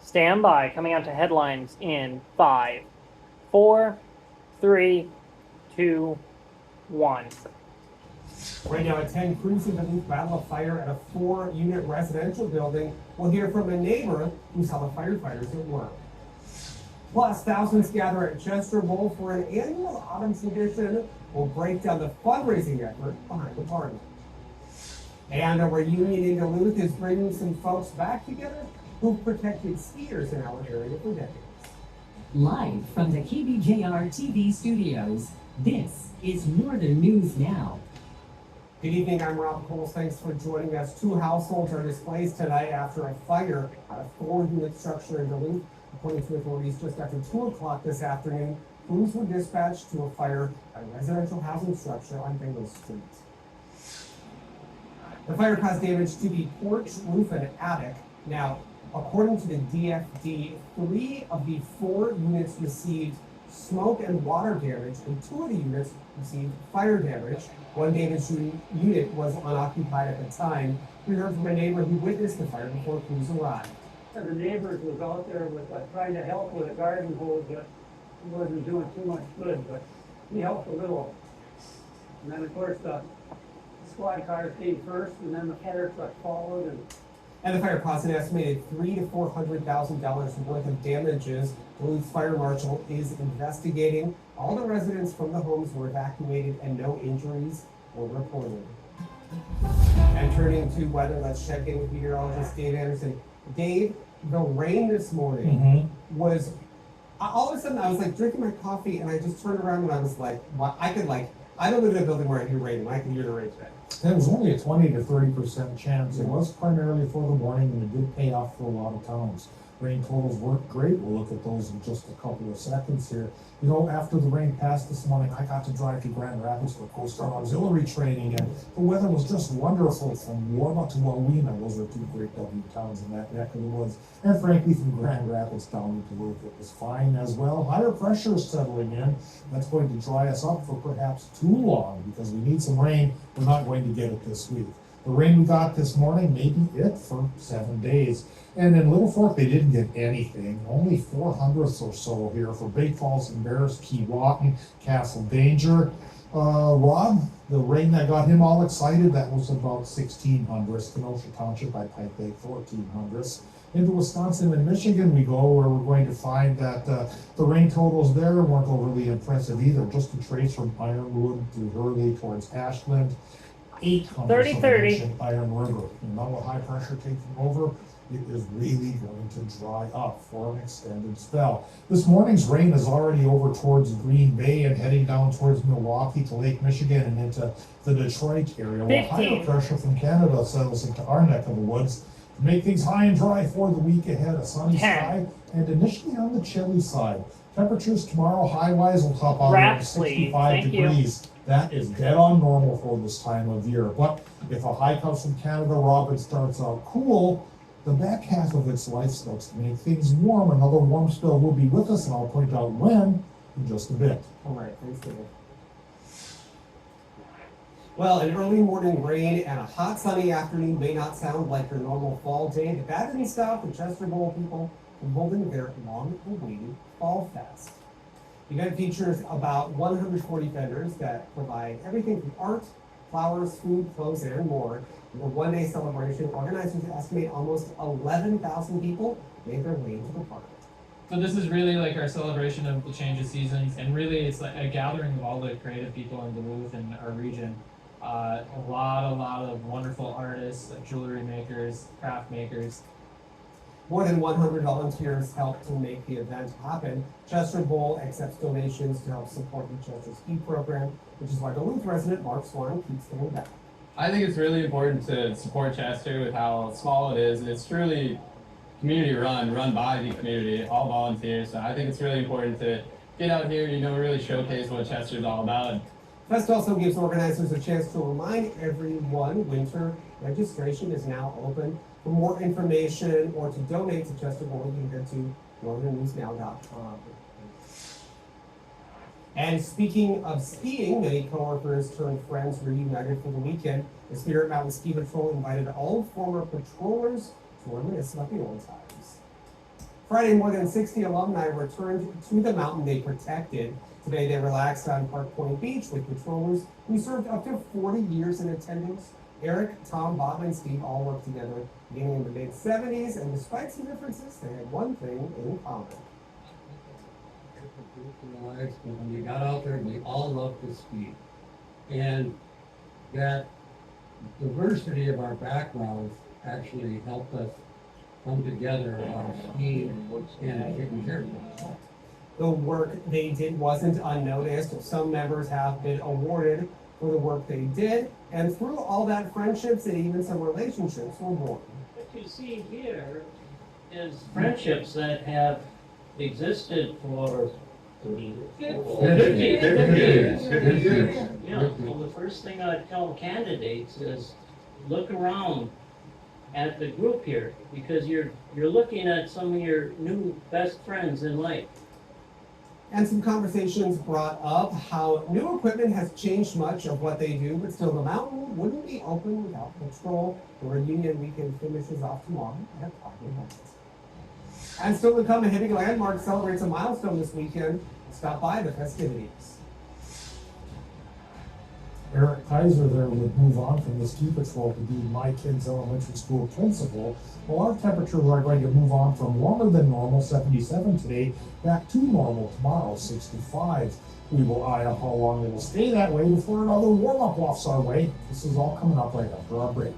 Stand by. Coming out to headlines in 5, 4, 3, 2, 1. Right now at 10, crews in Duluth battle a fire at a 4-unit residential building. We'll hear from a neighbor who saw the firefighters at work. Plus, thousands gather at Chester Bowl for an annual autumn tradition. We'll break down the fundraising effort behind the party. And a reunion in Duluth is bringing some folks back together who've protected skiers in our area for decades. Live from the KBJR TV studios, this is Northern News Now. Good evening, I'm Rob Coles. Thanks for joining us. 2 households are displaced tonight after a fire at a 4-unit structure in Duluth. According to authorities, just after 2 o'clock this afternoon, crews were dispatched to a fire at a residential housing structure on Bingley Street. The fire caused damage to the porch, roof, and attic. Now, according to the DFD, 3 of the 4 units received smoke and water damage, and 2 of the units received fire damage. One damaged unit was unoccupied at the time. We heard from a neighbor who witnessed the fire before crews arrived. The neighbors was out there with trying to help with a garden hose, but he wasn't doing too much good, but he helped a little. And then of course the squad car came first, and then the fire truck followed. And the fire caused an estimated $300,000 to $400,000 worth of damages. Duluth Fire Marshal is investigating. All the residents from the homes were evacuated and no injuries were reported. And turning to weather, let's check in with meteorologist Dave Anderson. Dave, the rain this morning was, all of a sudden I was like drinking my coffee and I just turned around and I was like, well, I don't live in a building where I hear rain and I can hear the rain today. It was only a 20 to 30% chance. It was primarily for the morning, and it did pay off for a lot of towns. Rain totals weren't great. We'll look at those in just a couple of seconds here. You know, after the rain passed this morning, I got to drive to Grand Rapids for Coast Guard Auxiliary training, and the weather was just wonderful from Warma to Wawina. Those are 2 great W towns in that neck of the woods. And frankly, from Grand Rapids down to Duluth, it was fine as well. Higher pressure is settling in. That's going to dry us up for perhaps too long because we need some rain. We're not going to get it this week. The rain we got this morning may be it for 7 days. And in Little Fork, they didn't get anything. Only 400ths or so here for Big Falls and Bears, Keewatin, Castle Danger. Rob, the rain that got him all excited, that was about 1600ths. Kenosha Township by Pike Lake, 1400ths. Into Wisconsin and Michigan we go, where we're going to find that the rain totals there weren't overly impressive either. Just a trace from Ironwood through Hurley towards Ashland. 800ths 30-30. Iron River. And now with high pressure taking over, it is really going to dry up for an extended spell. This morning's rain is already over towards Green Bay and heading down towards Milwaukee to Lake Michigan and into the Detroit area. While higher pressure from Canada settles into our neck of the woods to make things high and dry for the week ahead. A sunny sky and initially on the chilly side. Temperatures tomorrow high-wise will top out around 65 degrees. That is dead on normal for this time of year. But if a high comes from Canada, Rob, it starts out cool. The back half of its life starts to make things warm. Another warm spell will be with us, and I'll point out when in just a bit. All right, thanks, Dave. Well, an early morning rain and a hot sunny afternoon may not sound like your normal fall day, but that didn't stop the Chester Bowl people from holding their long-awaited Fall Fest. The event features about 140 vendors that provide everything from art, flowers, food, clothes, and more. In the one-day celebration, organizers estimate almost 11,000 people made their way to the park. So this is really like our celebration of the change of seasons, and really it's like a gathering of all the creative people in Duluth and our region. A lot of wonderful artists, jewelry makers, craft makers. More than 100 volunteers helped to make the event happen. Chester Bowl accepts donations to help support the Chester Ski Program, which is why Duluth resident Mark Swan keeps coming back. I think it's really important to support Chester with how small it is. It's truly community run by the community, all volunteers. So I think it's really important to get out here, really showcase what Chester's all about. Fest also gives organizers a chance to remind everyone winter registration is now open. For more information or to donate to Chester Bowl, you can head to northernnewsnow.com. And speaking of skiing, many coworkers turned friends reunited for the weekend. The Spirit Mountain Ski Patrol invited all former patrollers to reminisce about the old times. Friday, more than 60 alumni returned to the mountain they protected. Today, they relaxed on Park Point Beach with patrollers who served up to 40 years in attendance. Eric, Tom, Bob, and Steve all worked together beginning in the mid-70s, and despite some differences, they had one thing in common. When we got out there, we all loved to ski. And that diversity of our backgrounds actually helped us come together on skiing and taking care of it. The work they did wasn't unnoticed. Some members have been awarded for the work they did, and through all that, friendships and even some relationships were born. What you see here is friendships that have existed for 30 years. Yeah, well, the first thing I tell candidates is look around at the group here, because you're looking at some of your new best friends in life. And some conversations brought up how new equipment has changed much of what they do, but still the mountain wouldn't be open without patrol. The reunion weekend finishes off tomorrow at Parkland Heights. And still to come, a Hibbing Landmark celebrates a milestone this weekend. Stop by the festivities. Eric Kaiser there would move on from the ski patrol to be my kid's elementary school principal. Well, our temperatures are going to move on from warmer than normal, 77 today, back to normal tomorrow, 65. We will eye up how long it will stay that way before another warm-up wafts our way. This is all coming up right after our break.